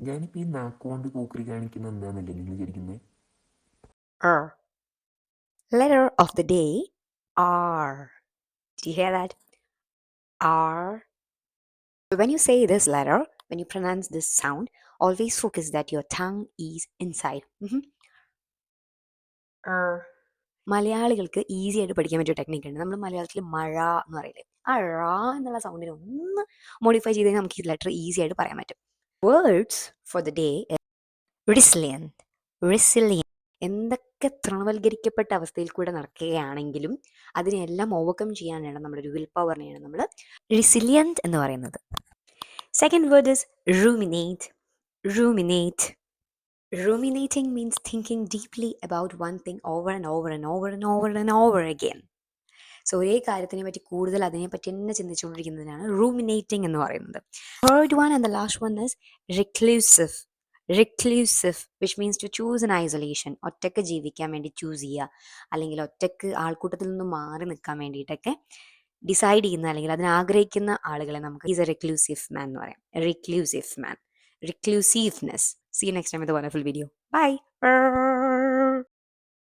ഞാനിപ്പോൾ ഈ നാക്കുകൊണ്ട് കൂക്കറി കാണിക്കുന്നത് എന്താണെന്നല്ലേ നിങ്ങൾ വിചാരിക്കുന്നത്? Letter of the day, R. Do you hear that? R. When you say this letter, when you pronounce this sound, always focus that your tongue is inside. മലയാളികൾക്ക് easy ആയിട്ട് പഠിക്കാൻ പറ്റിയ ടെക്നിക്ക് ഉണ്ട്. നമ്മൾ മലയാളത്തിൽ മഴ എന്ന് പറയില്ലേ, ആ ഴ എന്നുള്ള സൗണ്ടിനെ ഒന്ന് മോഡിഫൈ ചെയ്ത് കഴിഞ്ഞാൽ നമുക്ക് ഈ ലെറ്റർ ഈസി ആയിട്ട് പറയാൻ പറ്റും. Words for the day resilient. Resilient എന്തൊക്കെ തൃണവൽക്കരിക്കപ്പെട്ട അവസ്ഥയിൽ കൂടെ നടക്കുകയാണെങ്കിലും അതിനെല്ലാം ഓവർകം ചെയ്യാനാണ് നമ്മുടെ ഒരു വിൽ പവറിനെയാണ് നമ്മൾ റിസിലിയന്റ് എന്ന് പറയുന്നത്. Second word is ruminate. Ruminate. Ruminating means thinking deeply about one thing over and over and over and over and over again. So ഒരേ കാര്യത്തിനെ പറ്റി കൂടുതൽ അതിനെപ്പറ്റി തന്നെ ചിന്തിച്ചുകൊണ്ടിരിക്കുന്നതിനാണ് റൂമിനേറ്റിംഗ് എന്ന് പറയുന്നത്. Third one and the last one is reclusive. Reclusive which means to choose in isolation. ഒറ്റയ്ക്ക് ജീവിക്കാൻ വേണ്ടി ചൂസ് ചെയ്യുക, അല്ലെങ്കിൽ ഒറ്റയ്ക്ക് ആൾക്കൂട്ടത്തിൽ നിന്ന് മാറി നിൽക്കാൻ വേണ്ടിയിട്ടൊക്കെ ഡിസൈഡ് ചെയ്യുന്ന അല്ലെങ്കിൽ അതിനാഗ്രഹിക്കുന്ന ആളുകളെ നമുക്ക് ഈസ് എ റിക്ലൂസീവ് മാൻ എന്ന് പറയാം. റിക്ലൂസീവ് മാൻ. Reclusiveness. See you next time with a wonderful video. Bye.